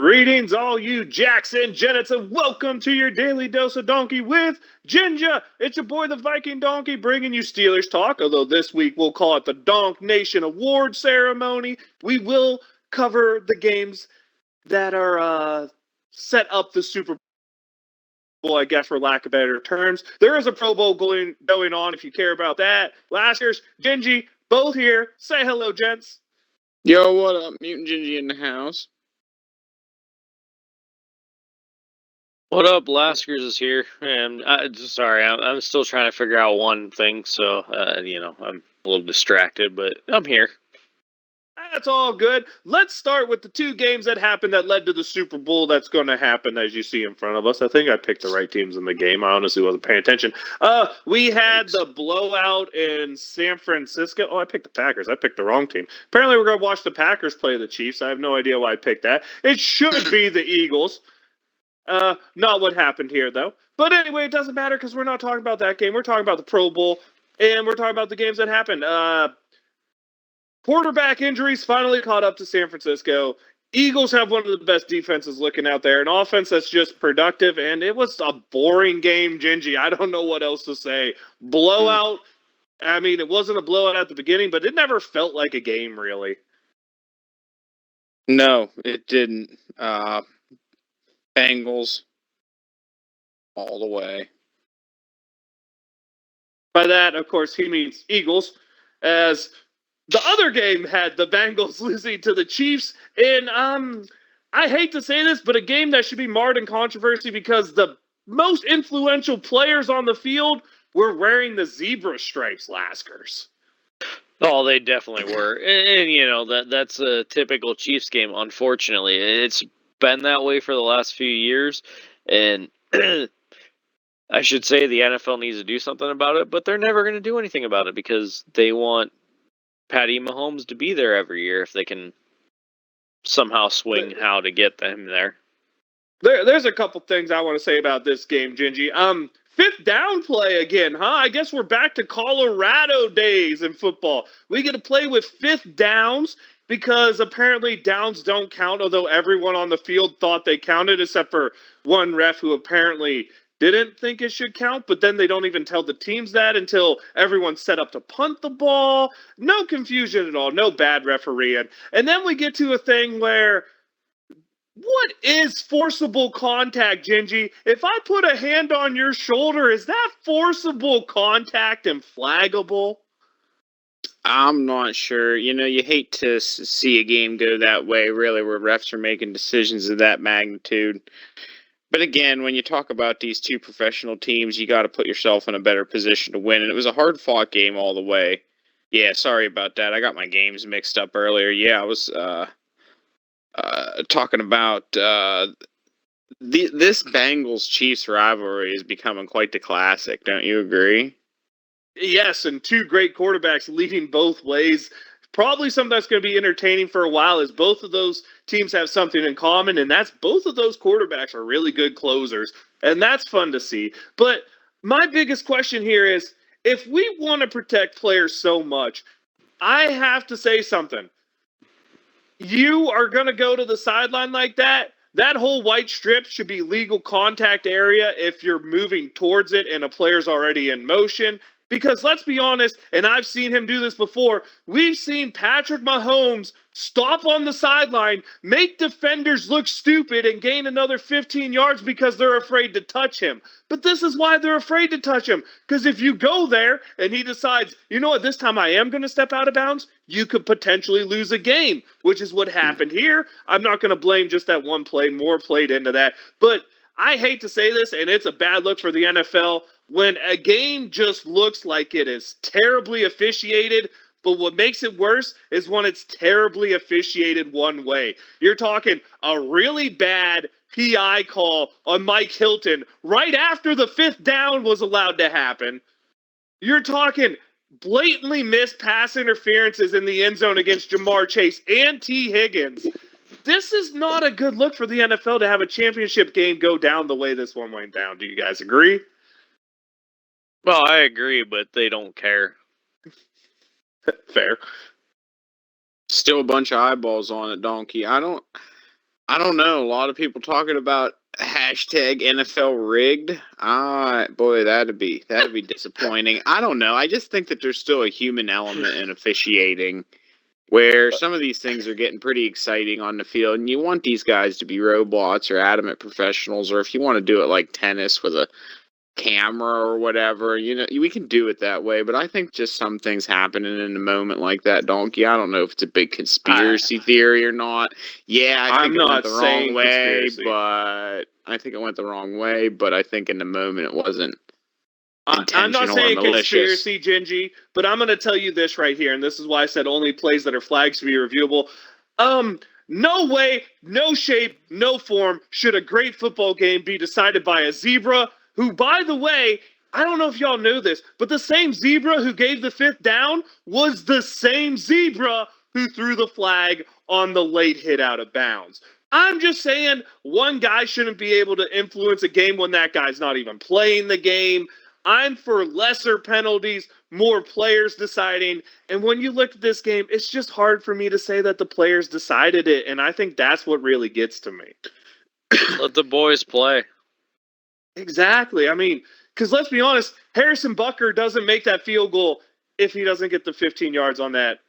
Greetings, all you Jacks and Jennets, and welcome to your daily dose of donkey with Ginger. It's your boy, the Viking Donkey, bringing you Steelers talk. Although this week we'll call it the Donk Nation Award Ceremony. We will cover the games that are set up the Super Bowl, I guess, for lack of better terms. There is a Pro Bowl going on. If you care about that, Lashers, Gingy, both here. Say hello, gents. Yo, what up? Mutant Gingy in the house. What up, Laskers is here, and I'm still trying to figure out one thing, so, I'm a little distracted, but I'm here. That's all good. Let's start with the two games that happened that led to the Super Bowl that's going to happen as you see in front of us. I think I picked the right teams in the game. I honestly wasn't paying attention. We had the blowout in San Francisco. Oh, I picked the Packers. I picked the wrong team. Apparently, we're going to watch the Packers play the Chiefs. I have no idea why I picked that. It should be the Eagles. Not what happened here, though. But anyway, it doesn't matter because we're not talking about that game. We're talking about the Pro Bowl, and we're talking about the games that happened. Quarterback injuries finally caught up to San Francisco. Eagles have one of the best defenses looking out there, an offense that's just productive, and it was a boring game, Gingy. I don't know what else to say. Blowout. I mean, it wasn't a blowout at the beginning, but it never felt like a game, really. No, it didn't. Bengals all the way. By that, of course, he means Eagles, as the other game had the Bengals losing to the Chiefs in, I hate to say this, but a game that should be marred in controversy because the most influential players on the field were wearing the zebra stripes, Laskers. Oh, they definitely were. And that's a typical Chiefs game, unfortunately. It's been that way for the last few years, and I should say the NFL needs to do something about it, but they're never going to do anything about it because they want Patty Mahomes to be there every year if they can somehow swing how to get them there. There's a couple things I want to say about this game, Gingy. Fifth down play again, huh? I guess we're back to Colorado days in football. We get to play with fifth downs because apparently downs don't count, although everyone on the field thought they counted, except for one ref who apparently didn't think it should count, but then they don't even tell the teams that until everyone's set up to punt the ball. No confusion at all, no bad refereeing. And then we get to a thing where, what is forcible contact, Gingy? If I put a hand on your shoulder, is that forcible contact and flaggable? I'm not sure. You hate to see a game go that way, really, where refs are making decisions of that magnitude. But again, when you talk about these two professional teams, you got to put yourself in a better position to win. And it was a hard-fought game all the way. Yeah, sorry about that. I got my games mixed up earlier. Yeah, I was talking about this Bengals-Chiefs rivalry is becoming quite the classic. Don't you agree? Yes, and two great quarterbacks leading both ways. Probably something that's going to be entertaining for a while is both of those teams have something in common, and that's both of those quarterbacks are really good closers, and that's fun to see. But my biggest question here is, if we want to protect players so much, I have to say something. You are going to go to the sideline like that? That whole white strip should be legal contact area if you're moving towards it and a player's already in motion. Because let's be honest, and I've seen him do this before, we've seen Patrick Mahomes stop on the sideline, make defenders look stupid, and gain another 15 yards because they're afraid to touch him. But this is why they're afraid to touch him. Because if you go there and he decides, you know what, this time I am going to step out of bounds, you could potentially lose a game, which is what happened here. I'm not going to blame just that one play. More played into that. But I hate to say this, and it's a bad look for the NFL, when a game just looks like it is terribly officiated, but what makes it worse is when it's terribly officiated one way. You're talking a really bad PI call on Mike Hilton right after the fifth down was allowed to happen. You're talking blatantly missed pass interferences in the end zone against Jamar Chase and T. Higgins. This is not a good look for the NFL to have a championship game go down the way this one went down. Do you guys agree? Well, I agree, but they don't care. Fair. Still a bunch of eyeballs on it, Donkey. I don't know. A lot of people talking about hashtag NFL rigged. Boy, that'd be disappointing. I don't know. I just think that there's still a human element in officiating, where some of these things are getting pretty exciting on the field, and you want these guys to be robots or adamant professionals, or if you want to do it like tennis with a camera or whatever, we can do it that way. But I think just some things happening in a moment like that, Donkey. I don't know if it's a big conspiracy theory or not. Yeah, I think I'm it went not the wrong saying way, conspiracy. but I think it went the wrong way. But I think in the moment it wasn't I'm not intentional or saying malicious. conspiracy, Gingy, but I'm going to tell you this right here, and this is why I said only plays that are flags to be reviewable. No way, no shape, no form should a great football game be decided by a zebra who, by the way, I don't know if y'all knew this, but the same zebra who gave the fifth down was the same zebra who threw the flag on the late hit out of bounds. I'm just saying one guy shouldn't be able to influence a game when that guy's not even playing the game. I'm for lesser penalties, more players deciding. And when you look at this game, it's just hard for me to say that the players decided it. And I think that's what really gets to me. Let the boys play. Exactly. I mean, because let's be honest, Harrison Butker doesn't make that field goal if he doesn't get the 15 yards on that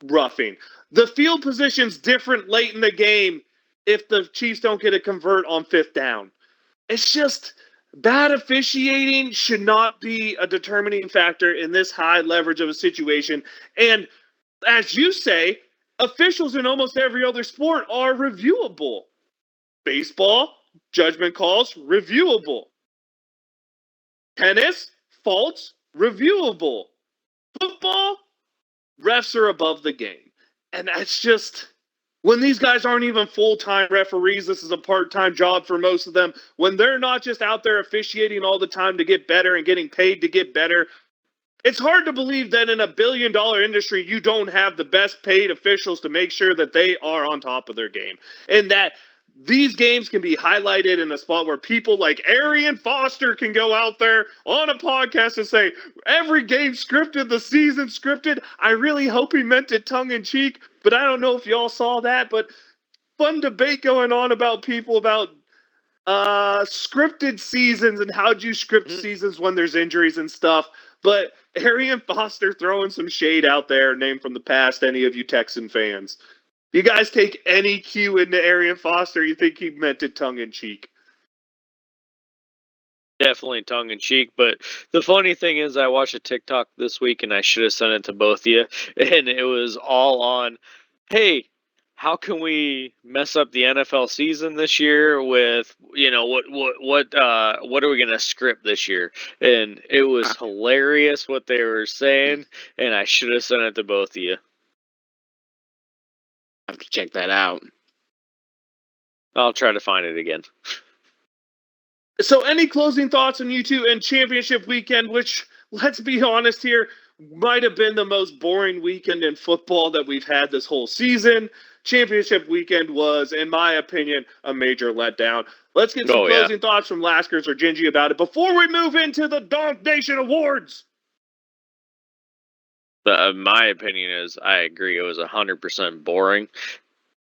roughing. The field position's different late in the game if the Chiefs don't get a convert on fifth down. It's just bad officiating should not be a determining factor in this high leverage of a situation. And as you say, officials in almost every other sport are reviewable. Baseball, judgment calls, reviewable. Tennis, faults, reviewable. Football, refs are above the game. And that's just when these guys aren't even full-time referees, this is a part-time job for most of them. When they're not just out there officiating all the time to get better and getting paid to get better, it's hard to believe that in a billion-dollar industry you don't have the best paid officials to make sure that they are on top of their game. And that these games can be highlighted in a spot where people like Arian Foster can go out there on a podcast and say, every game scripted, the season scripted. I really hope he meant it tongue-in-cheek, but I don't know if y'all saw that. But fun debate going on about people about scripted seasons and how do you script seasons when there's injuries and stuff. But Arian Foster throwing some shade out there, name from the past, any of you Texan fans. You guys take any cue into Arian Foster, you think he meant it tongue-in-cheek. Definitely tongue in cheek, but the funny thing is, I watched a TikTok this week, and I should have sent it to both of you, and it was all on, hey, how can we mess up the NFL season this year with, what are we gonna script this year? And it was hilarious what they were saying, and I should have sent it to both of you. I have to check that out. I'll try to find it again. So any closing thoughts on you two and championship weekend, which, let's be honest here, might have been the most boring weekend in football that we've had this whole season. Championship weekend was, in my opinion, a major letdown. Let's get some closing thoughts from Laskers or Gingy about it before we move into the Donk Nation Awards. My opinion is, I agree, it was 100% boring.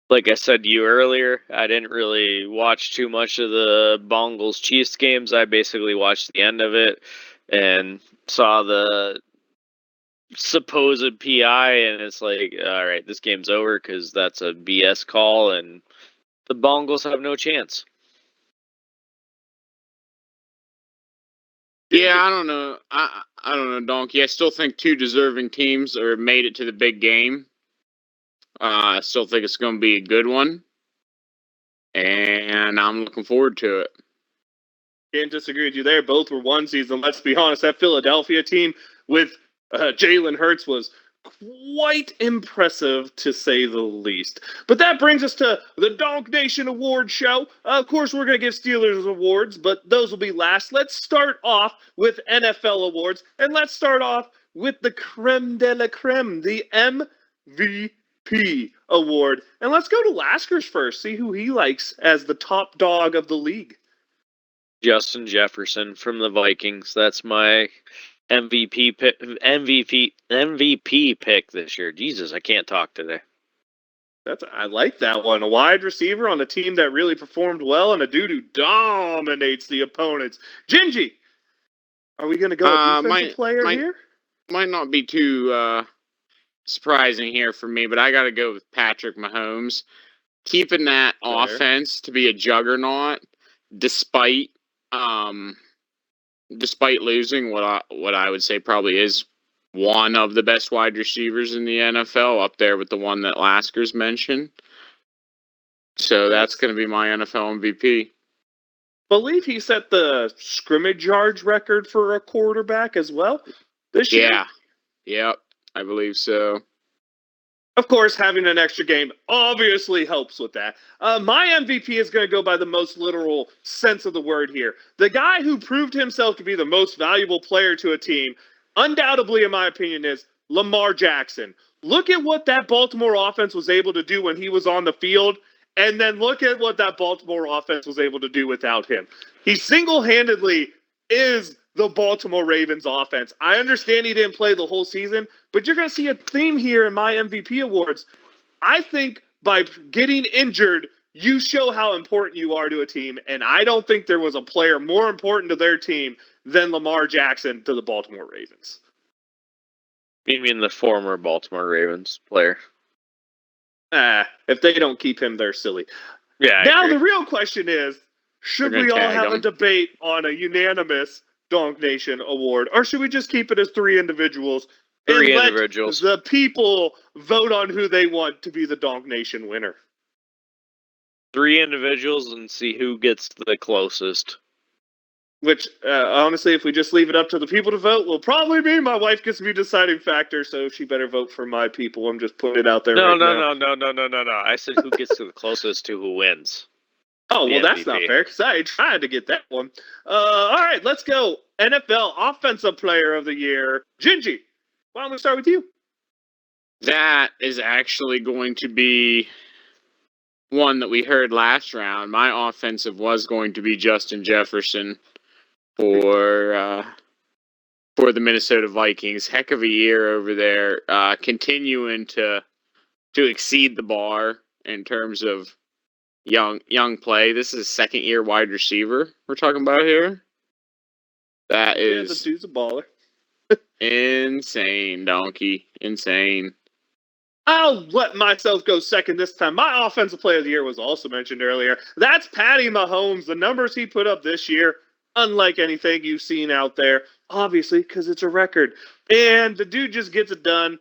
Like I said to you earlier, I didn't really watch too much of the Bengals Chiefs games. I basically watched the end of it and saw the supposed PI, and it's like, all right, this game's over because that's a BS call, and the Bengals have no chance. Yeah, I don't know. I don't know, Donkey. I still think two deserving teams are made it to the big game. I still think it's going to be a good one, and I'm looking forward to it. Can't disagree with you there. Both were one season. Let's be honest, that Philadelphia team with Jalen Hurts was quite impressive, to say the least. But that brings us to the Donk Nation Award Show. Of course, we're going to give Steelers awards, but those will be last. Let's start off with NFL awards, and let's start off with the creme de la creme, the MVP award. And let's go to Laskers first, see who he likes as the top dog of the league. Justin Jefferson from the Vikings. That's my MVP pick this year. Jesus, I can't talk today. I like that one. A wide receiver on a team that really performed well and a dude who dominates the opponents. Gingy, are we going to go a defensive player here? Might not be too surprising here for me, but I got to go with Patrick Mahomes. Keeping that offense to be a juggernaut despite losing what I would say probably is one of the best wide receivers in the NFL, up there with the one that Laskers mentioned. So that's going to be my NFL MVP. Believe he set the scrimmage yards record for a quarterback as well this year. Yeah. Yep. I believe so. Of course, having an extra game obviously helps with that. My MVP is going to go by the most literal sense of the word here. The guy who proved himself to be the most valuable player to a team, undoubtedly, in my opinion, is Lamar Jackson. Look at what that Baltimore offense was able to do when he was on the field, and then look at what that Baltimore offense was able to do without him. He single-handedly is the Baltimore Ravens offense. I understand he didn't play the whole season, but you're going to see a theme here in my MVP awards. I think by getting injured, you show how important you are to a team, and I don't think there was a player more important to their team than Lamar Jackson to the Baltimore Ravens. You mean the former Baltimore Ravens player? If they don't keep him, they're silly. Yeah. Now the real question is, should we all have a debate on a unanimous Donk Nation award, or should we just keep it as three individuals? Three and individuals. Let the people vote on who they want to be the Donk Nation winner. Three individuals and see who gets the closest. Which, honestly, if we just leave it up to the people to vote, will probably be my wife gets to be deciding factor, so she better vote for my people. I'm just putting it out there No. now. I said who gets to the closest to who wins. Oh, well, that's not fair, because I tried to get that one. All right, let's go. NFL Offensive Player of the Year. Gingy, why don't we start with you? That is actually going to be one that we heard last round. My offensive was going to be Justin Jefferson for the Minnesota Vikings. Heck of a year over there. Continuing to exceed the bar in terms of young play. This is a second-year wide receiver we're talking about here. That is the dude's a baller. Insane, Donkey. Insane. I'll let myself go second this time. My Offensive Player of the Year was also mentioned earlier. That's Patty Mahomes. The numbers he put up this year, unlike anything you've seen out there, obviously, because it's a record. And the dude just gets it done.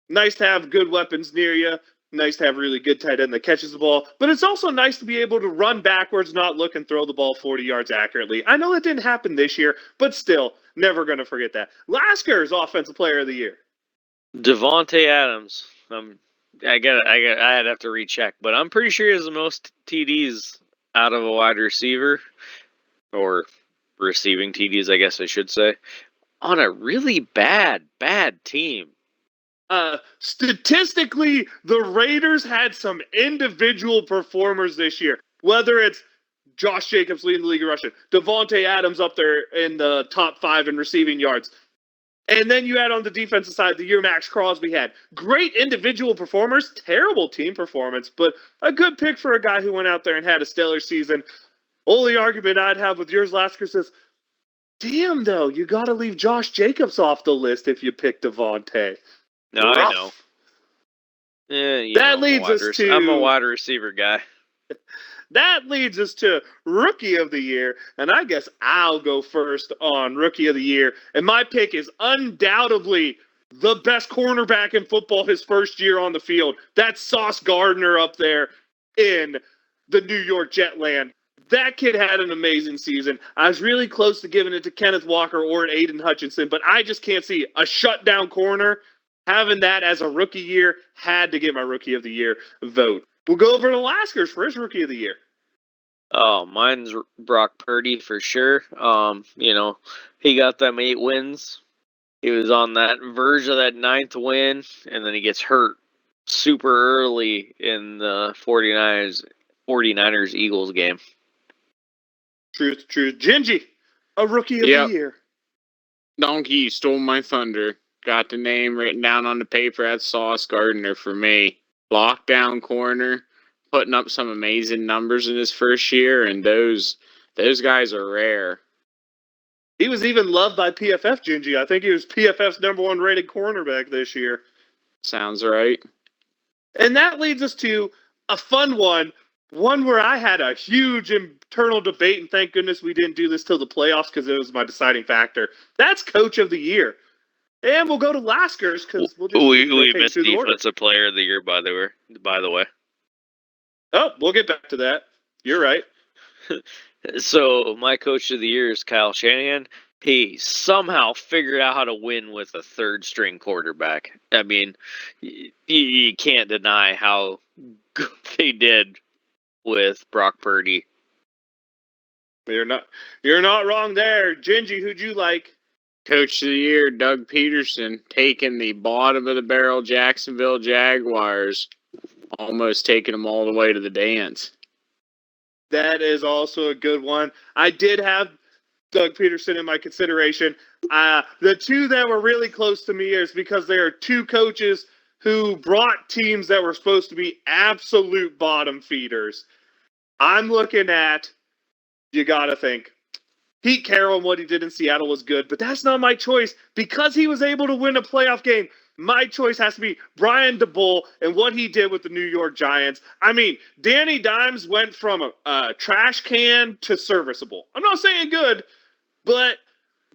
Nice to have good weapons near you. Nice to have a really good tight end that catches the ball. But it's also nice to be able to run backwards, not look and throw the ball 40 yards accurately. I know that didn't happen this year, but still, never going to forget that. Lasker's Offensive Player of the Year. Devontae Adams. I'd have to recheck, but I'm pretty sure he has the most TDs out of a wide receiver, or receiving TDs, I guess I should say, on a really bad team. Statistically, the Raiders had some individual performers this year. Whether it's Josh Jacobs leading the league in rushing, Devontae Adams up there in the top 5 in receiving yards. And then you add on the defensive side the year Max Crosby had. Great individual performers, terrible team performance, but a good pick for a guy who went out there and had a stellar season. Only argument I'd have with yours, Lasker, is, damn, though, you got to leave Josh Jacobs off the list if you pick Devontae. No, rough. I know. That leads us to... I'm a wide receiver guy. That leads us to Rookie of the Year, and I guess I'll go first on Rookie of the Year. And my pick is undoubtedly the best cornerback in football his first year on the field. That's Sauce Gardner up there in the New York Jetland. That kid had an amazing season. I was really close to giving it to Kenneth Walker or Aiden Hutchinson, but I just can't see a shutdown corner. Having that as a rookie year, had to get my Rookie of the Year vote. We'll go over to Laskers for his Rookie of the Year. Oh, mine's Brock Purdy for sure. He got them 8 wins. He was on that verge of that 9th win, and then he gets hurt super early in the 49ers Eagles game. Truth. Gingy, a Rookie of the Year. Donkey, you stole my thunder. Got the name written down on the paper. That's Sauce Gardner for me. lockdown corner, putting up some amazing numbers in his first year, and those guys are rare. He was even loved by PFF, Gingy. I think he was PFF's #1 rated cornerback this year. Sounds right. And that leads us to a fun one where I had a huge internal debate, and thank goodness we didn't do this till the playoffs because it was my deciding factor. That's Coach of the Year. And we'll go to Laskers because we'll just we missed through the order. Defensive Player of the Year, by the way. Oh, we'll get back to that. You're right. So my Coach of the Year is Kyle Shanahan. He somehow figured out how to win with a third-string quarterback. I mean, you can't deny how good they did with Brock Purdy. You're not wrong there. Gingy, who'd you like? Coach of the Year, Doug Peterson, taking the bottom of the barrel Jacksonville Jaguars, almost taking them all the way to the dance. That is also a good one. I did have Doug Peterson in my consideration. The two that were really close to me is because there are two coaches who brought teams that were supposed to be absolute bottom feeders. I'm looking at, you got to think, Pete Carroll and what he did in Seattle was good, but that's not my choice. Because he was able to win a playoff game, my choice has to be Brian DeBull and what he did with the New York Giants. I mean, Danny Dimes went from a trash can to serviceable. I'm not saying good, but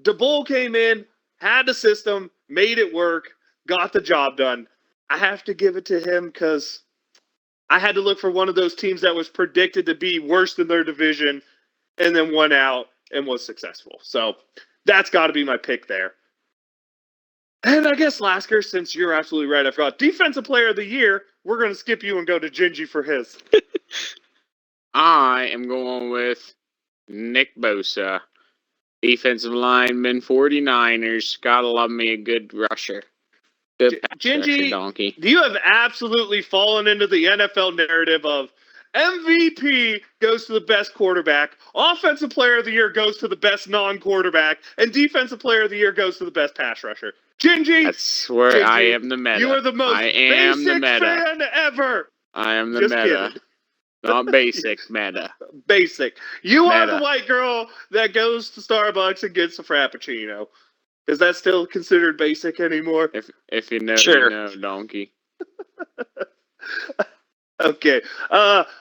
DeBull came in, had the system, made it work, got the job done. I have to give it to him because I had to look for one of those teams that was predicted to be worse than their division and then won out and was successful. So that's got to be my pick there. And I guess, Lasker, since you're absolutely right, I forgot. Defensive Player of the Year, we're going to skip you and go to Gingy for his. I am going with Nick Bosa, defensive lineman, 49ers. Gotta love me a good rusher. Good pass Gingy, rusher, donkey. You have absolutely fallen into the NFL narrative of MVP goes to the best quarterback, Offensive Player of the Year goes to the best non-quarterback, and Defensive Player of the Year goes to the best pass rusher. Gingy, That's where Gingy, I am the meta. You are the most basic fan ever. I am the Just meta. kidding. Not basic, meta. Basic. You are Meta. the white girl that goes to Starbucks and gets a Frappuccino. Is that still considered basic anymore? If you know, Sure. you know, donkey. Okay.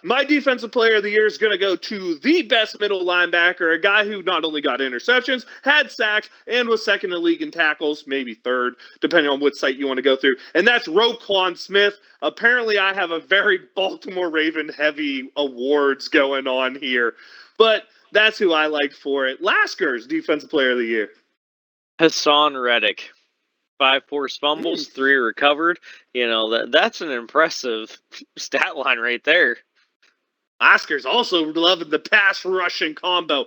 My Defensive Player of the Year is going to go to the best middle linebacker, a guy who not only got interceptions, had sacks, and was second in the league in tackles, maybe third, depending on which site you want to go through. And that's Roquan Smith. Apparently, I have a very Baltimore Raven heavy awards going on here. But that's who I liked for it. Lasker's Defensive Player of the Year. Hassan Reddick. 5 forced fumbles, 3 recovered. You know, that's an impressive stat line right there. Oscar's also loving the pass rushing combo.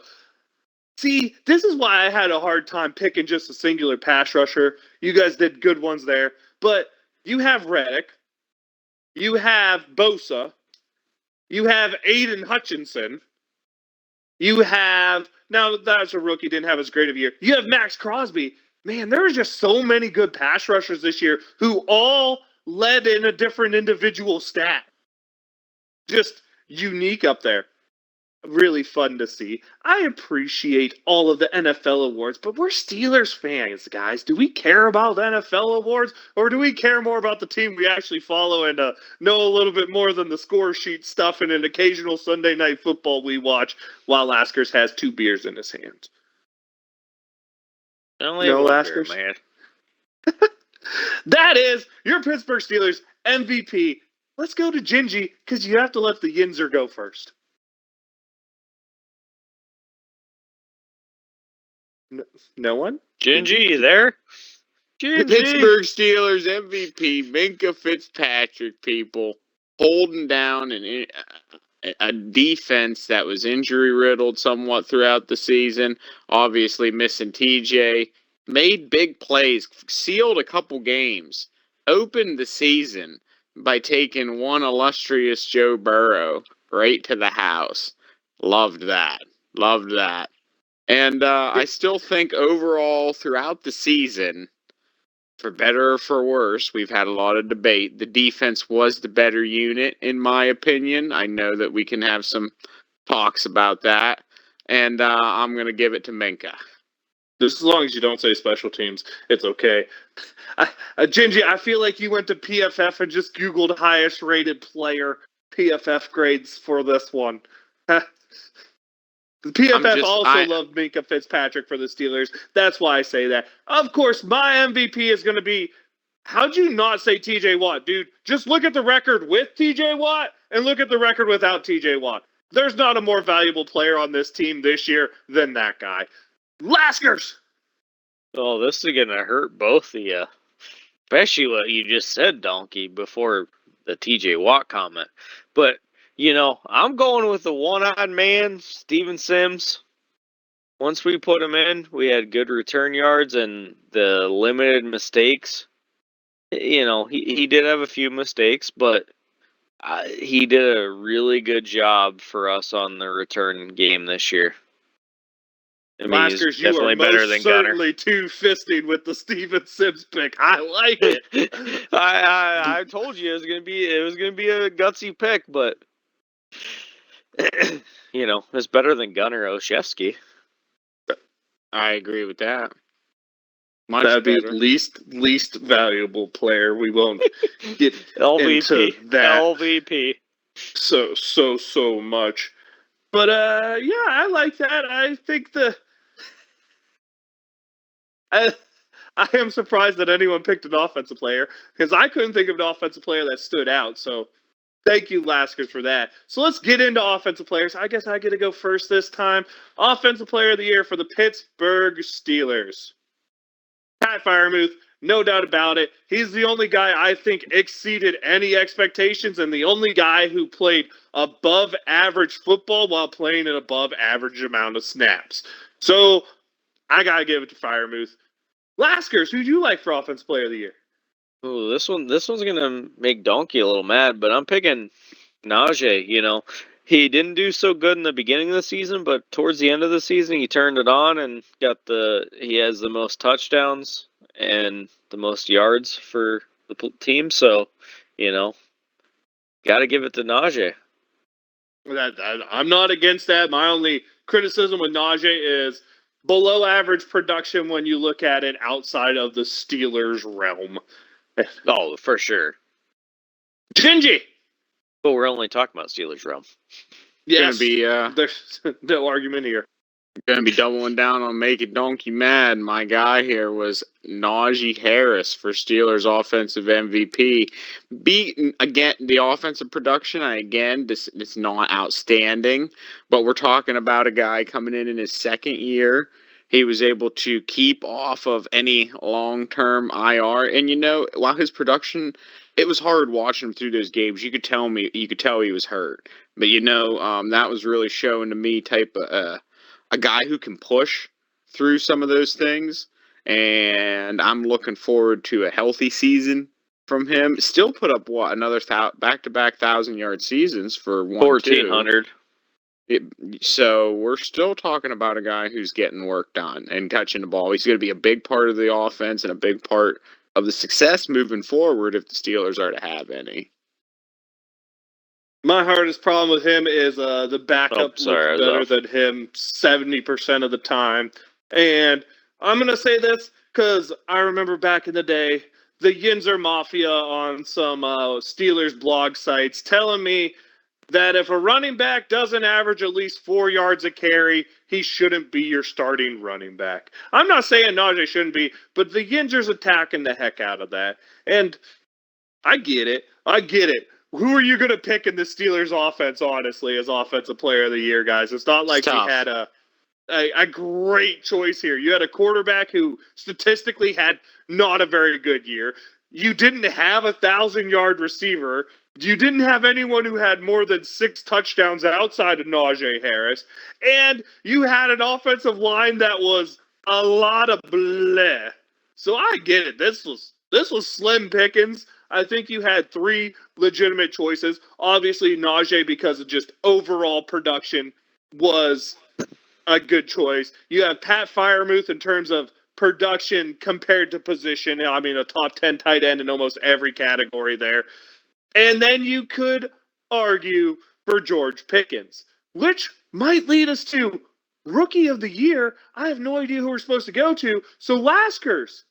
See, this is why I had a hard time picking just a singular pass rusher. You guys did good ones there. But you have Reddick. You have Bosa. You have Aiden Hutchinson. You have, now that's a rookie, didn't have as great of a year. You have Max Crosby. Man, there are just so many good pass rushers this year who all led in a different individual stat. Just unique up there. Really fun to see. I appreciate all of the NFL awards, but we're Steelers fans, guys. Do we care about NFL awards, or do we care more about the team we actually follow and know a little bit more than the score sheet stuff and an occasional Sunday night football we watch while Laskers has 2 beers in his hand? Only No, one Laskers? beer, man. That is your Pittsburgh Steelers MVP. Let's go to Gingy, because you have to let the Yinzer go first. No one? Gingy, you there? The Pittsburgh Steelers MVP, Minka Fitzpatrick, people, holding down a defense that was injury-riddled somewhat throughout the season, obviously missing TJ, made big plays, sealed a couple games, opened the season by taking one illustrious Joe Burrow right to the house. Loved that. And I still think overall throughout the season, for better or for worse, we've had a lot of debate. The defense was the better unit, in my opinion. I know that we can have some talks about that. And I'm going to give it to Minka. Just as long as you don't say special teams, it's okay. Gingy, I feel like you went to PFF and just Googled highest rated player PFF grades for this one. The PFF also loved Minka Fitzpatrick for the Steelers. That's why I say that. Of course, my MVP is going to be. How'd you not say TJ Watt, dude? Just look at the record with TJ Watt and look at the record without TJ Watt. There's not a more valuable player on this team this year than that guy. Laskers! Oh, this is going to hurt both of you. Especially what you just said, Donkey, before the TJ Watt comment. But, I'm going with the one-eyed man, Steven Sims. Once we put him in, we had good return yards and the limited mistakes. He did have a few mistakes, but he did a really good job for us on the return game this year. Laskers, you are most certainly two-fisting with the Steven Sims pick. I like it. I told you it was gonna be a gutsy pick, but it's better than Gunnar Olszewski. I agree with that. That'd be least valuable player. We won't get into that. LVP. So much. But yeah, I like that. I think I am surprised that anyone picked an offensive player because I couldn't think of an offensive player that stood out. So thank you, Laskers, for that. So let's get into offensive players. I guess I get to go first this time. Offensive player of the year for the Pittsburgh Steelers. Pat Freiermuth, no doubt about it. He's the only guy I think exceeded any expectations and the only guy who played above average football while playing an above average amount of snaps. So I got to give it to Freiermuth. Laskers, who'd you like for Offensive Player of the Year? Oh, this one's going to make Donkey a little mad, but I'm picking Najee. He didn't do so good in the beginning of the season, but towards the end of the season, he turned it on and he has the most touchdowns and the most yards for the team. So, got to give it to Najee. I'm not against that. My only criticism with Najee is below average production when you look at it outside of the Steelers realm. Oh, for sure. Gingy! But we're only talking about Steelers realm. Yes, there's no argument here. Going to be doubling down on making Donkey mad. My guy here was Najee Harris for Steelers offensive MVP. Beaten again the offensive production. It's not outstanding, but we're talking about a guy coming in his second year. He was able to keep off of any long-term IR, and while his production, it was hard watching him through those games. You could tell he was hurt, but that was really showing to me a guy who can push through some of those things, and I'm looking forward to a healthy season from him. Still put up another back-to-back 1,000-yard seasons for 1,400. So we're still talking about a guy who's getting work done and touching the ball. He's going to be a big part of the offense and a big part of the success moving forward if the Steelers are to have any. My hardest problem with him is the backup looks better than him 70% of the time. And I'm going to say this because I remember back in the day, the Yinzer Mafia on some Steelers blog sites telling me that if a running back doesn't average at least 4 yards a carry, he shouldn't be your starting running back. I'm not saying Najee shouldn't be, but the Yinzer's attacking the heck out of that. And I get it. Who are you going to pick in the Steelers offense, honestly, as Offensive Player of the Year, guys? It's not like we had a great choice here. You had a quarterback who statistically had not a very good year. You didn't have a 1,000-yard receiver. You didn't have anyone who had more than 6 touchdowns outside of Najee Harris. And you had an offensive line that was a lot of bleh. So I get it. This was slim pickings. I think you had 3 legitimate choices. Obviously, Najee, because of just overall production, was a good choice. You have Pat Freiermuth in terms of production compared to position. I mean, a top 10 tight end in almost every category there. And then you could argue for George Pickens, which might lead us to Rookie of the Year. I have no idea who we're supposed to go to. So Laskers.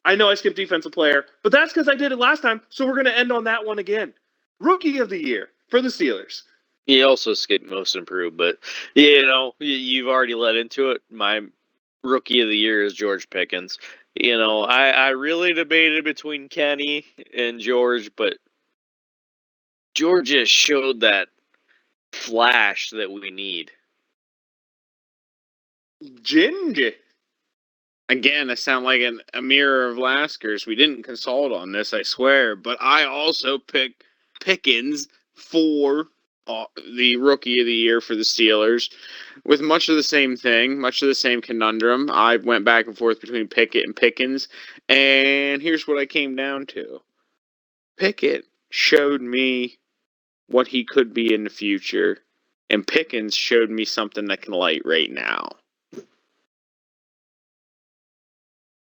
I know I skipped defensive player, but that's because I did it last time. So we're going to end on that one again. Rookie of the Year for the Steelers. He also skipped most improved, but you've already led into it. My Rookie of the Year is George Pickens. I really debated between Kenny and George, but George just showed that flash that we need. Ginger. Again, I sound like a mirror of Laskers. We didn't consult on this, I swear, but I also picked Pickens for the Rookie of the Year for the Steelers, with much of the same thing, much of the same conundrum. I went back and forth between Pickett and Pickens, and here's what I came down to. Pickett showed me what he could be in the future, and Pickens showed me something that can light right now.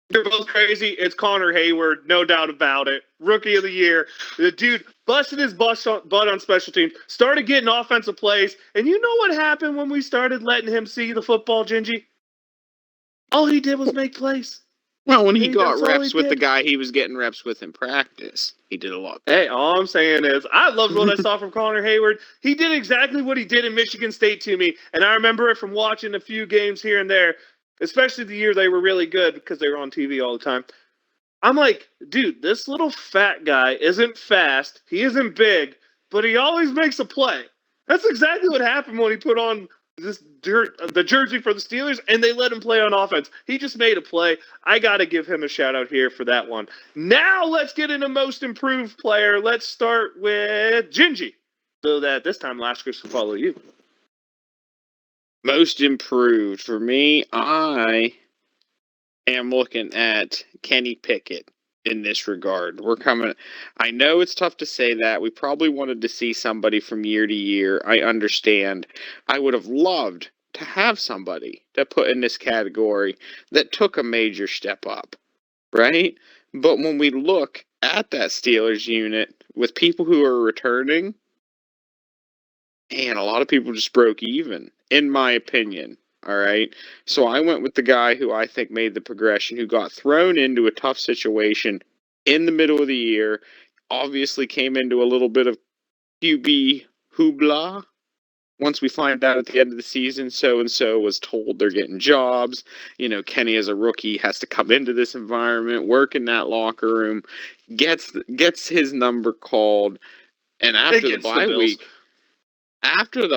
They're both crazy. It's Connor Hayward, no doubt about it. Rookie of the Year. The dude busted his butt on special teams, started getting offensive plays, and you know what happened when we started letting him see the football, Gingy? All he did was make plays. Well, when he got reps with the guy he was getting reps with in practice, he did a lot better. Hey, all I'm saying is I loved what I saw from Connor Hayward. He did exactly what he did in Michigan State to me, and I remember it from watching a few games here and there, especially the year they were really good because they were on TV all the time. I'm like, dude, this little fat guy isn't fast. He isn't big, but he always makes a play. That's exactly what happened when he put on the jersey for the Steelers, and they let him play on offense. He just made a play. I got to give him a shout-out here for that one. Now let's get into most improved player. Let's start with Gingy, so that this time Laskers will follow you. Most improved for me, I am looking at Kenny Pickett in this regard. I know it's tough to say that. We probably wanted to see somebody from year to year. I understand. I would have loved to have somebody to put in this category that took a major step up, right? But when we look at that Steelers unit with people who are returning, and a lot of people just broke even, in my opinion. All right. So I went with the guy who I think made the progression, who got thrown into a tough situation in the middle of the year, obviously came into a little bit of QB hoopla. Once we find out at the end of the season, so-and-so was told they're getting jobs. Kenny as a rookie has to come into this environment, work in that locker room, gets his number called, and after the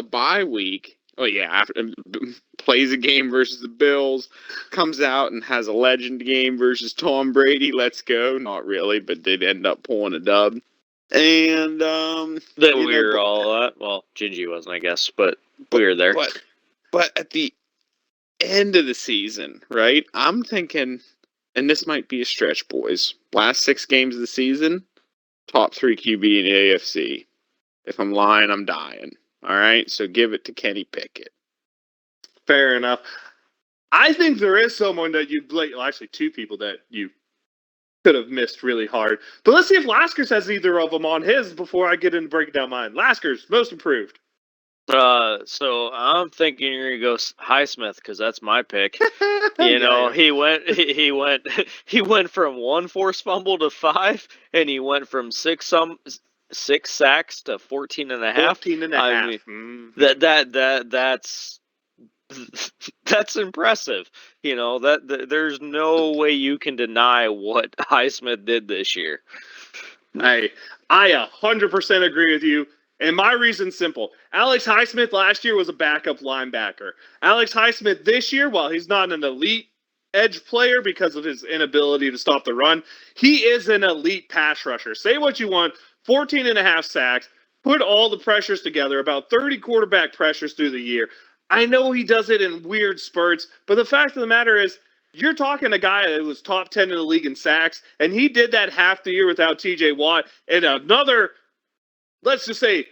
bye week, plays a game versus the Bills, comes out and has a legend game versus Tom Brady. Let's go. Not really, but did end up pulling a dub. And we were all at. Well, Gingy wasn't, I guess, but we were there. But at the end of the season, right? I'm thinking, and this might be a stretch, boys. Last 6 games of the season, top 3 QB in the AFC. If I'm lying, I'm dying. All right, so give it to Kenny Pickett. Fair enough. I think there is someone that actually 2 people that you could have missed really hard. But let's see if Laskers has either of them on his before I get into breaking down mine. Laskers, most improved. So I'm thinking you're gonna go Highsmith because that's my pick. He went from 1 forced fumble to 5, and he went from 6 sacks to 14 and a half. 14 and a half. I mean, that's impressive. There's no way you can deny what Highsmith did this year. I 100% agree with you. And my reason's simple. Alex Highsmith last year was a backup linebacker. Alex Highsmith this year, while he's not an elite edge player because of his inability to stop the run, he is an elite pass rusher. Say what you want, 14 and a half sacks, put all the pressures together, about 30 quarterback pressures through the year. I know he does it in weird spurts, but the fact of the matter is, you're talking a guy that was top 10 in the league in sacks, and he did that half the year without TJ Watt, and another, let's just say,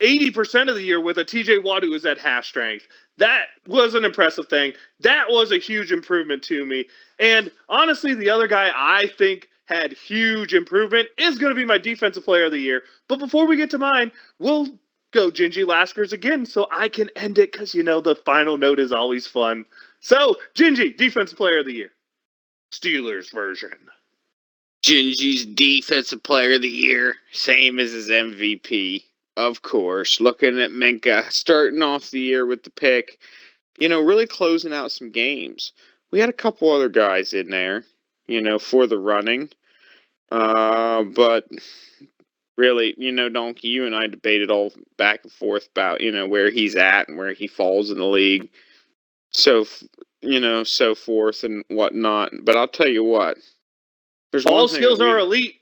80% of the year with a TJ Watt who was at half strength. That was an impressive thing. That was a huge improvement to me. And honestly, the other guy I think had huge improvement is going to be my defensive player of the year. But before we get to mine, we'll go Gingy Laskers again so I can end it because, the final note is always fun. So, Gingy, defensive player of the year. Steelers version. Gingy's defensive player of the year, same as his MVP. Of course, looking at Minka, starting off the year with the pick, really closing out some games. We had a couple other guys in there, for the running. But really, Donkey, you and I debated all back and forth about, where he's at and where he falls in the league. So forth and whatnot. But I'll tell you what. There's all skills are elite.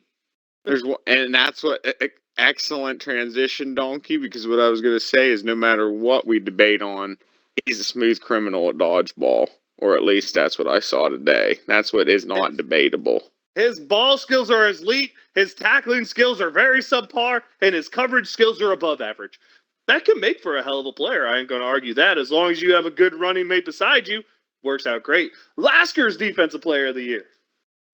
And that's what excellent transition, Donkey, because what I was going to say is no matter what we debate on, he's a smooth criminal at dodgeball, or at least that's what I saw today. That's what is not debatable. His ball skills are elite, his tackling skills are very subpar, and his coverage skills are above average. That can make for a hell of a player. I ain't going to argue that. As long as you have a good running mate beside you, works out great. Lasker's defensive player of the year.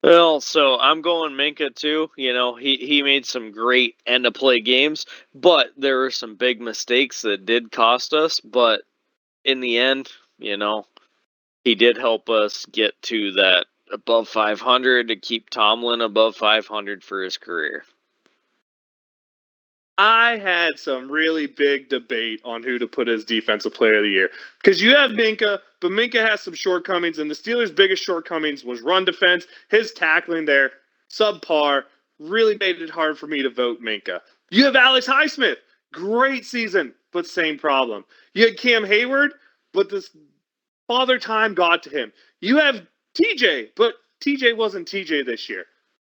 Well, so I'm going Minka too. He made some great end of play games, but there were some big mistakes that did cost us. But in the end, he did help us get to that above 500 to keep Tomlin above 500 for his career. I had some really big debate on who to put as defensive player of the year. Because you have Minka, but Minka has some shortcomings, and the Steelers' biggest shortcomings was run defense. His tackling there, subpar, really made it hard for me to vote Minka. You have Alex Highsmith, great season, but same problem. You had Cam Hayward, but this father time got to him. You have TJ, but TJ wasn't TJ this year.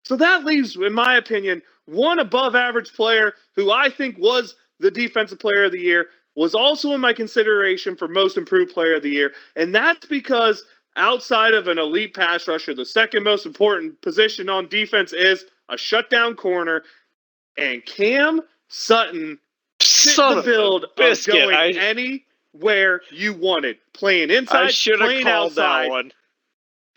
So that leaves, in my opinion, one above average player who I think was the defensive player of the year, was also in my consideration for most improved player of the year. And that's because outside of an elite pass rusher, the second most important position on defense is a shutdown corner. And Cam Sutton fit the build of going anywhere you wanted. Playing inside, playing outside. That one.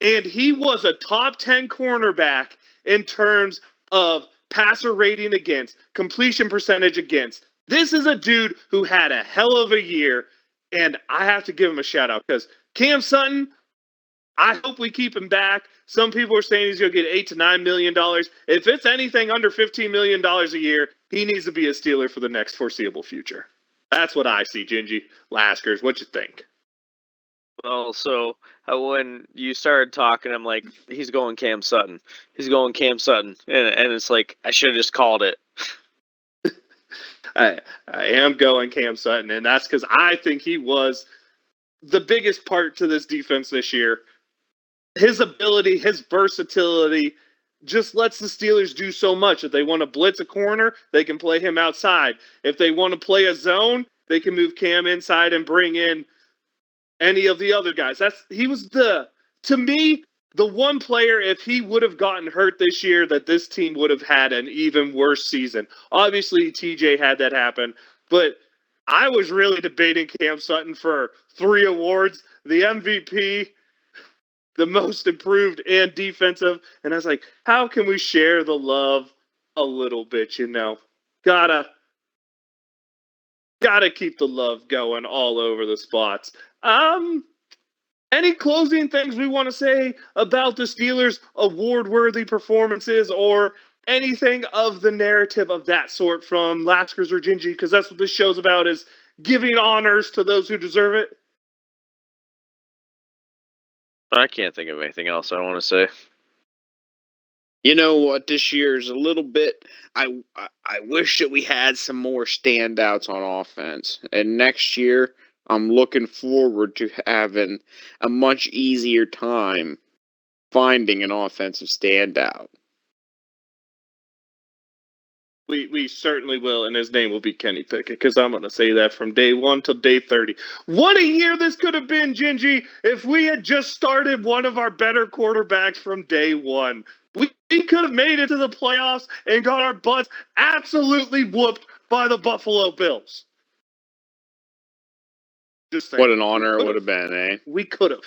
And he was a top 10 cornerback in terms of passer rating against, completion percentage against. This is a dude who had a hell of a year, and I have to give him a shout out because Cam Sutton, I hope we keep him back. Some people are saying he's going to get $8 to $9 million. If it's anything under $15 million a year, he needs to be a Steeler for the next foreseeable future. That's what I see, Gingy. Laskers, what you think? Well, so when you started talking, I'm like, he's going Cam Sutton. He's going Cam Sutton. And it's like, I should have just called it. I am going Cam Sutton, and that's because I think he was the biggest part to this defense this year. His ability, his versatility just lets the Steelers do so much. If they want to blitz a corner, they can play him outside. If they want to play a zone, they can move Cam inside and bring in any of the other guys. He was to me, the one player, if he would have gotten hurt this year, that this team would have had an even worse season. Obviously, TJ had that happen, but I was really debating Cam Sutton for 3 awards, the MVP, the most improved, and defensive. And I was like, how can we share the love a little bit, Gotta keep the love going all over the spots. Any closing things we want to say about the Steelers' award-worthy performances or anything of the narrative of that sort from Laskers or Gingy? Because that's what this show's about, is giving honors to those who deserve it. I can't think of anything else I want to say. You know what? This year is a little bit. I wish that we had some more standouts on offense. And next year, I'm looking forward to having a much easier time finding an offensive standout. We certainly will, and his name will be Kenny Pickett, because I'm going to say that from day 1 till day 30. What a year this could have been, Gingy, if we had just started one of our better quarterbacks from day 1. We could have made it to the playoffs and got our butts absolutely whooped by the Buffalo Bills. Just saying. What an honor it would have been, eh? We could have.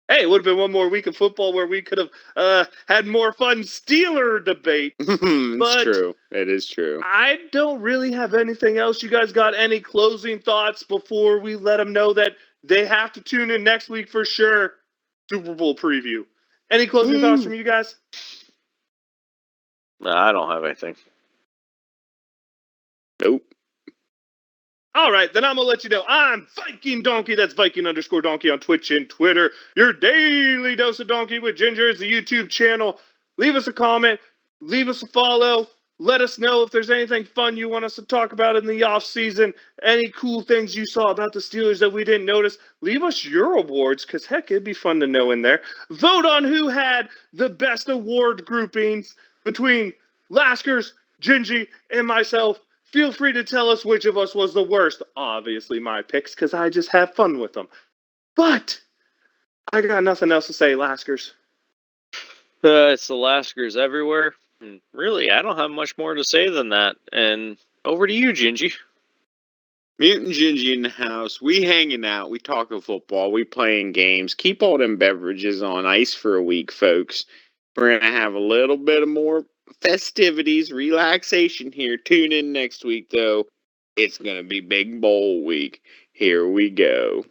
Hey, it would have been one more week of football where we could have had more fun Steeler debate. It's true. It is true. I don't really have anything else. You guys got any closing thoughts before we let them know that they have to tune in next week for sure? Super Bowl preview. Any closing thoughts from you guys? No, I don't have anything. Nope. All right, then I'm going to let you know. I'm Viking Donkey. That's Viking_Donkey on Twitch and Twitter. Your daily dose of Donkey with Ginger is the YouTube channel. Leave us a comment. Leave us a follow. Let us know if there's anything fun you want us to talk about in the off season. Any cool things you saw about the Steelers that we didn't notice. Leave us your awards, because heck, it'd be fun to know in there. Vote on who had the best award groupings between Laskers, Gingy, and myself. Feel free to tell us which of us was the worst. Obviously my picks, because I just have fun with them. But I got nothing else to say, Laskers. It's the Laskers everywhere. And really, I don't have much more to say than that. And over to you, Gingy. Mutant Gingy in the house. We hanging out. We talking football. We playing games. Keep all them beverages on ice for a week, folks. We're going to have a little bit of more festivities, relaxation here. Tune in next week, though. It's going to be Big Bowl week. Here we go.